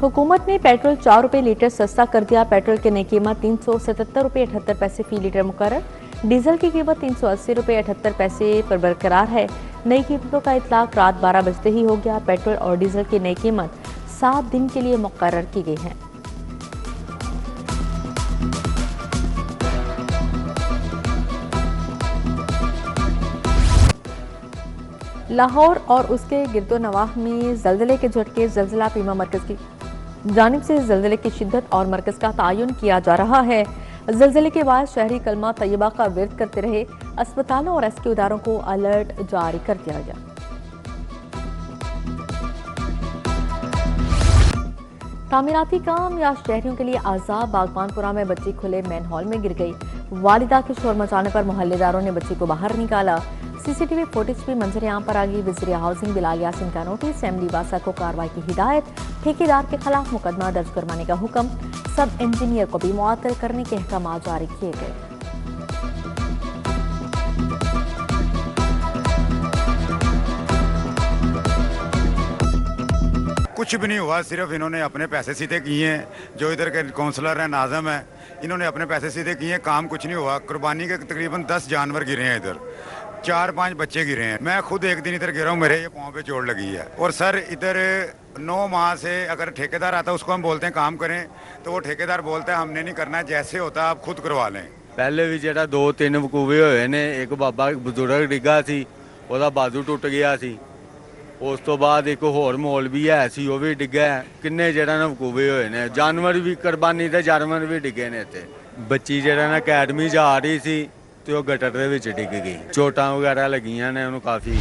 हुकूमत ने पेट्रोल 4 रुपये लीटर सस्ता कर दिया। पेट्रोल की नई कीमत 377 रुपये 78 पैसे फी लीटर मुकर्रर। डीजल की कीमत 380 रुपये 78 पैसे पर बरकरार है। नई कीमतों का इतलाक रात 12 बजते ही हो गया। पेट्रोल और डीजल की नई कीमत 7 दिन के लिए मुकर्रर की गई है। लाहौर और उसके गिरदोनवाह में जल्जले के झटके। जल्जला बीमा मरकज की जानिब से जल्जले की शिद्दत और मरकज का तयन किया जा रहा है। जल्जले के बाद शहरी कलमा तैयबा का विरद करते रहे। अस्पतालों और रेस्क्यू इदारों को अलर्ट जारी कर दिया गया। तामीराती काम या शहरियों के लिए आजाब। बागबानपुरा में बच्ची खुले मैन हॉल में गिर गई। वालिदा के शोर मचाने पर मोहल्लेदारों ने बच्ची को बाहर निकाला। सीसीटीवी फुटेज भी मंजर आम पर आ गई। वज़ीर हाउसिंग बिलाल यासिन का नोटिस। एमडी बासा को कार्रवाई की हिदायत। ठेकेदार के खिलाफ मुकदमा दर्ज करवाने का हुक्म। सब इंजीनियर को भी मुअत्तल करने के अहकाम जारी किए गए। कुछ भी नहीं हुआ, सिर्फ इन्होंने अपने पैसे सीधे किए हैं। जो इधर के काउंसलर हैं नाजम है, इन्होंने अपने पैसे सीधे किए हैं। काम कुछ नहीं हुआ। कुर्बानी के तकरीबन 10 जानवर गिरे हैं, इधर 4-5 बच्चे गिरे हैं। मैं खुद एक दिन इधर गिरा हूँ, मेरे ये पाँव पे चोट लगी है। और सर इधर 9 माह से अगर ठेकेदार आता है उसको हम बोलते हैं काम करें, तो वो ठेकेदार बोलता है हमने नहीं करना, जैसे होता है आप खुद करवा लें। पहले भी ਜਿਹੜਾ 2-3 वकूवे होए ने। एक बाबा बजुर्ग डिग्गा सी, ਉਹਦਾ ਬਾਜ਼ੂ ਟੁੱਟ ਗਿਆ ਸੀ। ਉਸ ਤੋਂ ਬਾਅਦ ਇੱਕ ਹੋਰ ਮੌਲਵੀ ਹੈ ਸੀ, ਉਹ ਵੀ ਡਿੱਗਾ। ਕਿੰਨੇ ਜਿਹੜਾ ਨਾ ਵਕੂਵੇ ਹੋਏ ਨੇ। ਜਾਨਵਰ ਵੀ ਕੁਰਬਾਨੀ ਤੇ ਜਾਨਵਰ ਵੀ ਡਿੱਗੇ ਨੇ ਇੱਥੇ। ਬੱਚੀ ਜਿਹੜਾ ਨਾ ਅਕੈਡਮੀ ਜਾ ਰਹੀ ਸੀ ਤੇ ਉਹ ਗਟਰ ਦੇ ਵਿੱਚ ਡਿੱਗ ਗਈ। ਚੋਟਾਂ ਵਗੈਰਾ ਲੱਗੀਆਂ ਨੇ ਉਹਨੂੰ ਕਾਫੀ।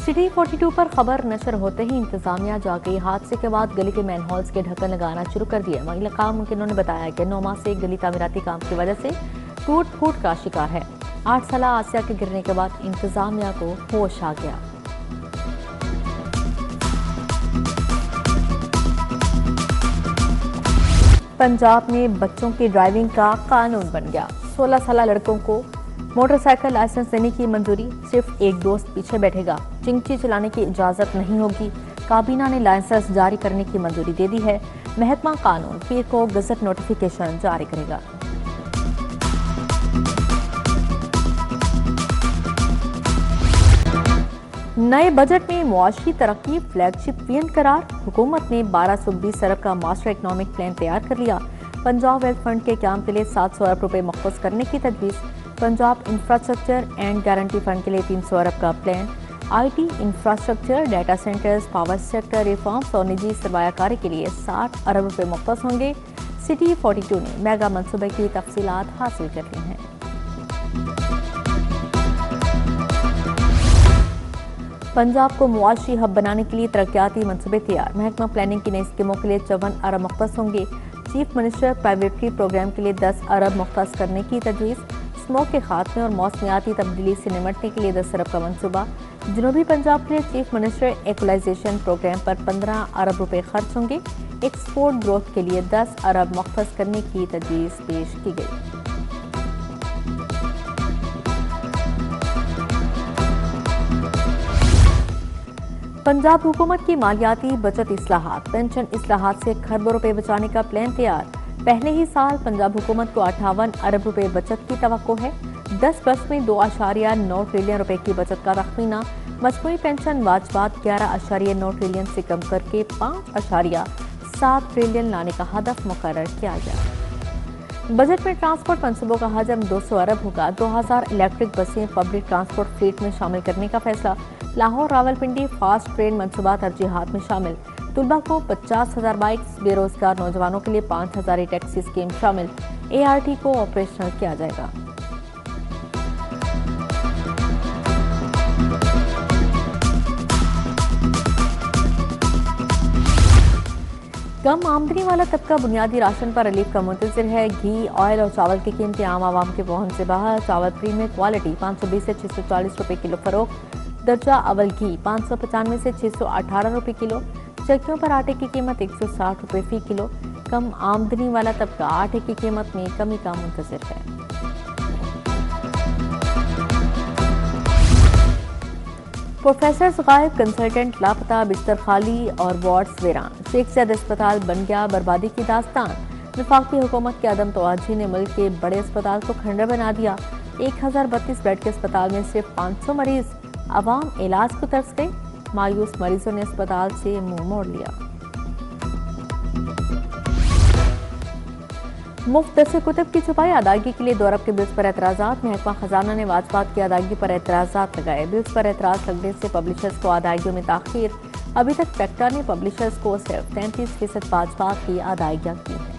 सिटी 42 पर खबर नशर होते ही इंतजामिया जा गई। हादसे के बाद गली के मैन हॉल्स के ढक्कन लगाना शुरू कर दिया। इलाका मुमकिनों ने बताया कि 9 माह से गली तामीराती काम की वजह से टूट फूट का शिकार है। 8 साल आसिया के गिरने के बाद इंतजामिया को होश आ गया। पंजाब में बच्चों की ड्राइविंग का कानून बन गया। 16 साल लड़कों को मोटरसाइकिल लाइसेंस देने की मंजूरी। सिर्फ एक दोस्त पीछे बैठेगा। चिंची चलाने की इजाजत नहीं होगी। काबीना ने लाइसेंस जारी करने की मंजूरी दे दी है। महकमा कानून पीर को गजट नोटिफिकेशन जारी करेगा। नए बजट में मुआशी तरक्की फ्लैगशिप पीएम करार। हुकूमत ने 1220 अरब का मास्टर इकनॉमिक प्लान तैयार कर लिया। पंजाब वेल्थ फंड के क्याम के लिए 700 अरब रुपए मुख्तस करने की तजवीज़। Punjab infrastructure and guarantee fund के लिए 300 अरब का plan. IT infrastructure, data centres, power sector reforms और निजी सरमायाकारी के लिए 60 अरब रुपए मुख्तस होंगे। सिटी 42 ने मेगा मनसूबे की तफसीलात हासिल कर ली हैं। पंजाब को मुआशी हब बनाने के लिए तरक्याती मनसूबे तैयार। महकमा प्लानिंग की नई स्कीमों के लिए 54 अरब मुख्तस होंगे। चीफ मिनिस्टर प्राइवेटरी प्रोग्राम के लिए 10 अरब मुख्तस करने की तजवीज़। स्मोक के खात्मे और मौसमियाती तब्दीली से निमटने के लिए 10 अरब का मनसूबा। जनूबी पंजाब के लिए चीफ मिनिस्टर इक्वलाइजेशन प्रोग्राम पर 15 अरब रुपए खर्च होंगे। एक्सपोर्ट ग्रोथ के लिए 10 अरब मुख्तस करने की तजवीज़ पेश की गई। पंजाब हुकूमत की मालियाती बचत इस्लाहात, पेंशन इस्लाहात से खरबों रुपए बचाने का प्लान तैयार। पहले ही साल पंजाब हुकूमत को 58 अरब रुपए बचत की तवक्को है। 10 वर्ष में 2.9 ट्रिलियन रुपए की बचत का तखमीना। मजमूई पेंशन वाजबात 11.9 ट्रिलियन से कम करके 5.7 ट्रिलियन लाने का हदफ मुकर्रर किया गया। बजट में ट्रांसपोर्ट मनसूबों का हजम 200 अरब होगा। 2000 इलेक्ट्रिक बसें पब्लिक ट्रांसपोर्ट फ्लीट में शामिल करने का फैसला। लाहौर रावलपिंडी फास्ट ट्रेन मनसूबा तरजीहात में शामिल। तुलबा को 50,000 बाइक्स। बेरोजगार नौजवानों के लिए 5,000 टैक्सी स्कीम शामिल। ART को ऑपरेशनल किया जाएगा। कम आमदनी वाला तबका बुनियादी राशन पर रिलीफ का मुंतज़िर है। घी, ऑयल और चावल की कीमतें आम आवाम के पहुंच से बाहर। चावल प्रीमियम क्वालिटी 520 से 640 रुपए किलो फरोख्त। दर्जा अवल घी 595 से 618 रुपए किलो। चक्कियों पर आटे की कीमत 160 रुपए फी किलो। कम आमदनी वाला तबका आटे की कीमत में कमी का मुंतज़िर है। प्रोफेसर गायब, कंसल्टेंट लापता, बिस्तर खाली और वार्ड्स वीरान। शेख ज़ैद अस्पताल बन गया बर्बादी की दास्तान। वफाकी हुकूमत के अदम तवज्जुही ने मुल्क के बड़े अस्पताल को खंडर बना दिया। 1032 बेड के अस्पताल में सिर्फ 500 मरीज। अवाम इलाज को तरस गए। मायूस मरीजों ने अस्पताल से मुंह मोड़ लिया। मुफ्त दर्स कुतुब की छुपाई, अदायगी के लिए 2 अरब के बिल्स पर एतराज़ात। महकमा खजाना ने वाजपात की अदायगी पर एतराज़ात लगाए। बिल्स पर एतराज़ लगने से पब्लिशर्स को अदायगियों में ताखीर। अभी तक पेक्टा ने पब्लिशर्स को सिर्फ 33% वाजपात की अदायगियाँ की हैं।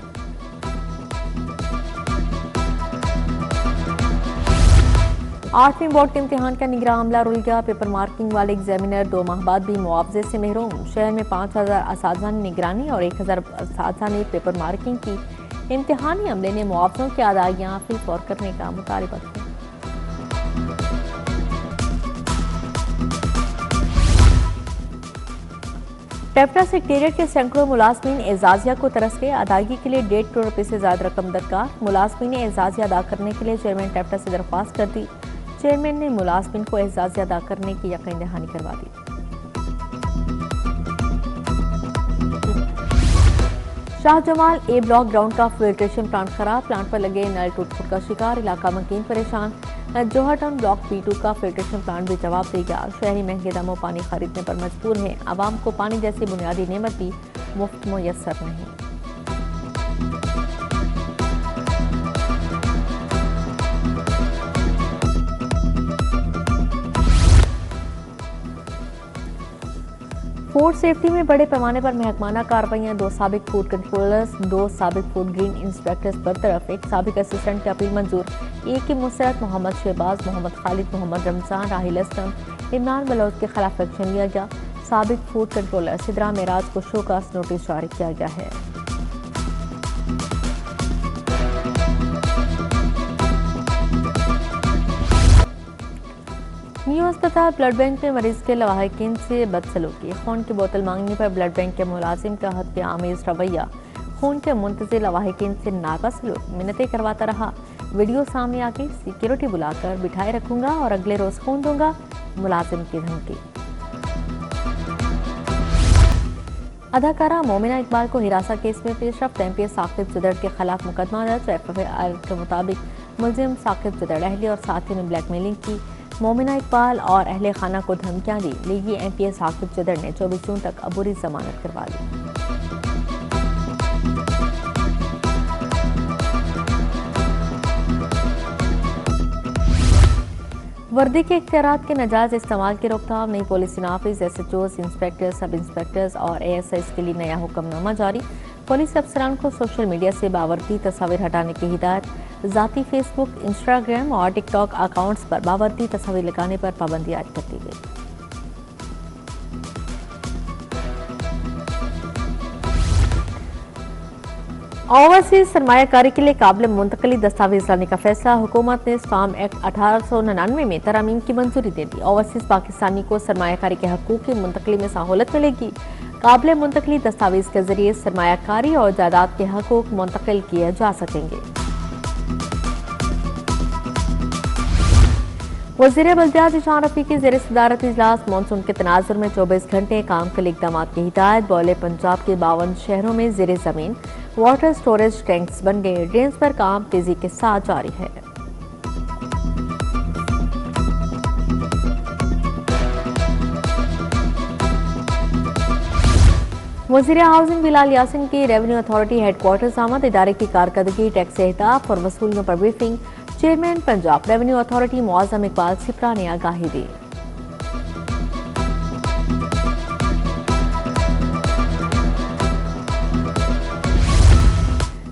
8वीं बोर्ड के इम्तिहान का निगरान अमला रुल गया। पेपर मार्किंग वाले एग्जामिनर 2 माह बाद भी मुआवजे से महरूम। शहर में 5000 असातिज़ा ने निगरानी और 1000 असातिज़ा ने पेपर मार्किंग की। इम्तिहानी अमले ने मुआवजों की अदायगियाँ फिलफौर करने का मुतालबा किया। टेप्टा सेक्रेटेरिएट के सैकड़ों मुलाजमीन एजाजिया को तरस गए। अदायगी के लिए 1.5 करोड़ रुपये से ज्यादा रकम दरकार। मुलाजमीन ने एजाजिया अदा करने के लिए चेयरमैन टेप्टा से दरख्वास्त कर दी। चेयरमैन ने मुलाजमीन को एजाजिया अदा करने की यकीन दहानी करवा दी। शाहजमाल ए ब्लॉक ग्राउंड का फिल्ट्रेशन प्लांट खराब। प्लांट पर लगे नल टूट-फूट का शिकार। इलाका मकीन परेशान। जोहर टाउन ब्लॉक P2 का फिल्ट्रेशन प्लांट भी जवाब दे गया। शहरी महंगे दामों पानी खरीदने पर मजबूर हैं। आवाम को पानी जैसी बुनियादी नेमत भी मुफ्त मुयस्सर नहीं। फूड सेफ्टी में बड़े पैमाने पर महकमाना कार्रवाइयां। 2 साबिक फूड कंट्रोलर्स, 2 साबिक फूड ग्रीन इंस्पेक्टर्स बरतरफ। 1 साबिक असिस्टेंट की अपील मंजूर। एक की मुस्तरद मोहम्मद शहबाज, मोहम्मद खालिद, मोहम्मद रमजान, राहिल असलम, इमरान बलोच के खिलाफ एक्शन लिया गया। साबिक फूड कंट्रोलर सिद्रा मेराज को शोकास नोटिस जारी किया गया है। न्यू अस्पताल ब्लड बैंक में मरीज के लवाहिकीन से बदसलूकी। खून की बोतल मांगने पर ब्लड बैंक के मुलाजिम का हत्या आमेज रवैया। खून के मुंतज़िर लवाहिकीन से नाका सलूक। मिन्नतें करवाता रहा। वीडियो सामने आके सिक्योरिटी बुलाकर बिठाए रखूंगा और अगले रोज खून दूंगा। मुलाजिम की धमकी। अदाकारा मोमिना इकबाल को हिरासा केस में पेशरफ्त। MPS साकिब जदड़ के खिलाफ मुकदमा दर्ज। FFI के मुताबिक मुलजिम साकिब जदड़ अहले और साथी ने ब्लैकमेलिंग की। मोमिना इकबाल और अहले खाना को धमकियां दी। लीगी MPS साकिब जदड़ ने 24 जून तक अबूरी जमानत करवा दी। वर्दी के इख्तियारात के नाजायज इस्तेमाल की रोकथाम। नई पॉलिसी नाफिज। SHOs, इंस्पेक्टर्स, सब इंस्पेक्टर्स और ASIs के लिए नया हुक्मनामा जारी। पुलिस अफसरान को सोशल मीडिया से बावर्दी तस्वीर हटाने की हिदायत। ज़ाती फेसबुक, इंस्टाग्राम और टिकटॉक अकाउंट्स पर बावर्दी तस्वीर लगाने पर पाबंदी आयद कर दी गई। ओवरसीज सरमायाकारी के लिए काबिल मुंतकली दस्तावेज लाने का फैसला। हुकूमत ने स्टाम्प एक्ट 1899 में तरमीम की मंजूरी दे दी। ओवरसीज पाकिस्तानी को सरमायाकारी के हकूक की मुंतकली में सहूलत मिलेगी। काबिल मुंतकली दस्तावेज के जरिए सरमायाकारी और जायदाद के हकूक मुंतकिल किए जा सकेंगे। वज़ीर बल्दियात ईशान रफी की ज़ेर सदारत इजलास। मानसून के तनाजुर में 24 घंटे काम के लिए इक़दाम की हिदायत। बौले पंजाब के 52 शहरों में ज़ेर ज़मीन वाटर स्टोरेज टैंक्स बन गए। ड्रेन्स पर काम तेजी के साथ जारी है। वज़ीर हाउसिंग बिलाल यासिन की रेवेन्यू अथॉरिटी हेडक्वार्टर्स आमद। इदारे की कारकर्दगी, टैक्स अहदाफ और वसूलियों पर briefing. Chairman Punjab revenue authority Muazzam Iqbal Shipra ने आगाही दी।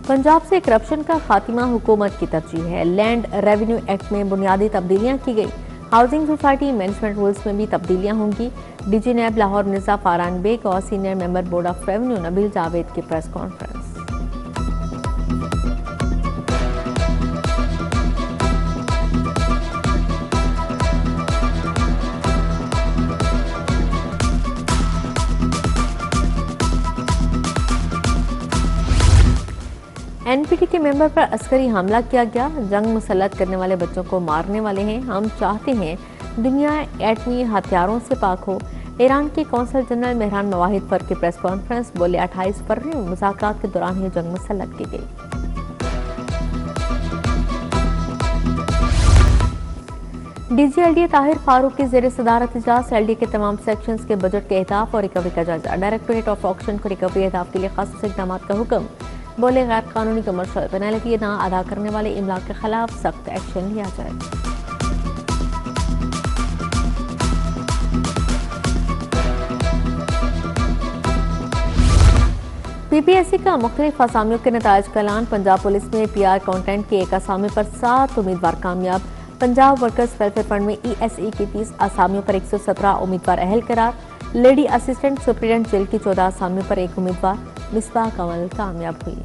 पंजाब से करप्शन का खात्मा हुकूमत की तरजीह है। लैंड रेवेन्यू एक्ट में बुनियादी तब्दीलियां की गई। हाउसिंग सोसाइटी मैनेजमेंट रूल्स में भी तब्दीलियां होंगी। DG नैब लाहौर मिर्जा फारान बेग और senior member board of revenue Nabeel Javed की प्रेस कॉन्फ्रेंस। NPT के मेंबर पर अस्करी हमला किया गया। जंग मुसल्लत करने वाले बच्चों को मारने वाले हैं। हम चाहते हैं दुनिया एटमी हथियारों से पाक हो। ईरान के कौंसल जनरल मेहरान मवाहिद फर की प्रेस कॉन्फ्रेंस बोले 28 फरवरी में मुज़ाकरात के दौरान ही जंग मुसल्लत की गई। डीजी एलडीए ताहिर फारूक की जेर सदारत इजलास एलडीए के तमाम सेक्शंस के बजट के अहदाफ और रिकवरी का जायजा। डायरेक्टोरेट ऑफ ऑक्शन को रिकवरी अहदाफ के लिए खास इकदाम का हुक्म। बोले गैर कानूनी कमर्शियल पेनल्टी ना अदा करने वाले इमला के खिलाफ सख्त एक्शन लिया जाए। पीपीएससी का मुख्तलिफ असामियों के नताइज का ऐलान। पंजाब पुलिस में पीआर काउंटेंट के एक असामी पर 7 उम्मीदवार कामयाब। पंजाब वर्कर्स वेलफेयर फंड में ईएसई की 30 असामियों पर 117 उम्मीदवार अहल करार। लेडी असिस्टेंट सुप्रीडेंट जेल की 14 असामियों पर 1 उम्मीदवार मिसबाह कमल कामयाब हुई।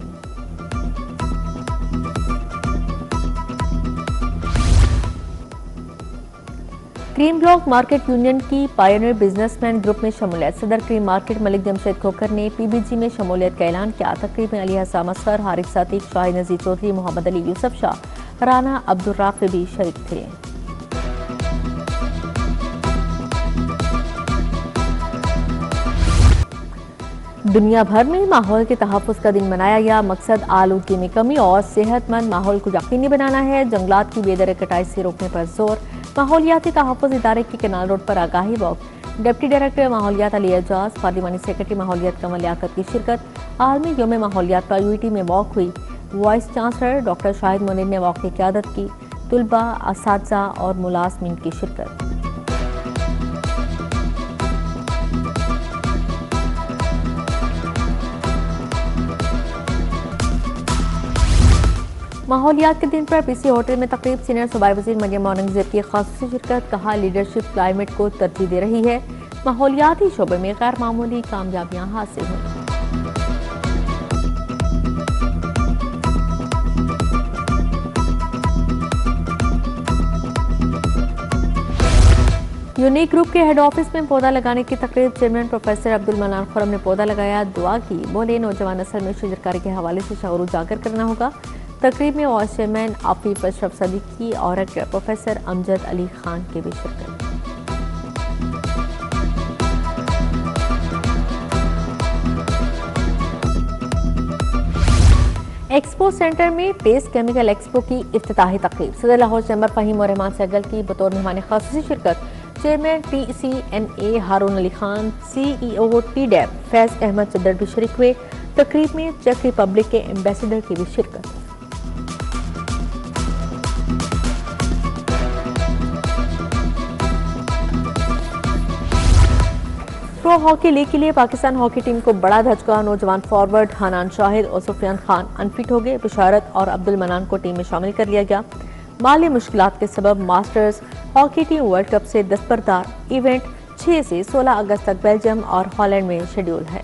क्रीम ब्लॉक मार्केट यूनियन की पायनियर बिजनेसमैन ग्रुप में शमूलियत। सदर क्रीम मार्केट मलिक जमशेद खोखर ने पीबीजी में शमूलियत का ऐलान किया। तकरीब में अली हसन असगर, हारिस सातिक, शाहिद नजीर चौधरी, मोहम्मद अली यूसुफ शाह, राना अब्दुल राफी भी शरीक थे। दुनिया भर में माहौल के तहफ़्फ़ुज़ का दिन मनाया गया। मकसद आलूगी में कमी और सेहतमंद माहौल को यकीनी बनाना है। जंगलात की बेदर कटाई से रोकने पर जोर। माहौलियाती तहफ़्फ़ुज़ इदारे की केनाल रोड पर आगाही वॉक। डिप्टी डायरेक्टर माहौलियात अली एजाज, पार्लिमानी सेक्रेटरी माहौलियात कमल लियाकत की शिरकत। आलमी यौम माहौलियात पर यूटी में वॉक हुई। Vice chancellor doctor Shahid Munir ने वॉक की क़यादत की। तुलबा, असातिज़ा और मुलाज़मीन की शिरकत। माहौलियात के दिन पर पीसी होटल में तकरीब। सीनियर सूबाई वज़ीर मरियम औरंगज़ेब की खास शिरकत। कहा लीडरशिप क्लाइमेट को तरजीह दे रही है। माहौलियाती शोबे में गैर मामूली कामयाबियां हासिल हुई। यूनिक ग्रुप के हेड ऑफिस में पौधा लगाने की तकरीब। चेयरमैन प्रोफेसर अब्दुल मनान खुरम ने पौधा लगाया, दुआ की। बोले नौजवान नस्ल में शजरकारी के हवाले से शऊर उजागर करना होगा। तकरीब में वाइस चेयरमैन आफिफ अशरफ सदीकी और रेक्टर प्रोफेसर अमजद अली खान की भी शिरकत। एक्सपो सेंटर में पेस्ट केमिकल एक्सपो की इफ्तिताही तकरीब। सदर लाहौर चैम्बर फहीम और रहमान सहगल की बतौर मेहमान खास शिरकत। चेयरमैन TCNA हारून अली खान, CEO TDEP फैज अहमद चद्दर भी शरीक हुए। तकरीब में चेक रिपब्लिक के एम्बेसडर की भी शिरकत। प्रो हॉकी लीग के लिए पाकिस्तान हॉकी टीम को बड़ा धचका। नौजवान फॉरवर्ड हनान शाहिद और सुफियान खान अनफिट हो गए। बिशारत और अब्दुल मनान को टीम में शामिल कर लिया गया। माली मुश्किलात के सबब masters hockey team world cup से दस्तबरदार। इवेंट 6 से 16 अगस्त तक बेल्जियम और हॉलैंड में शेड्यूल है।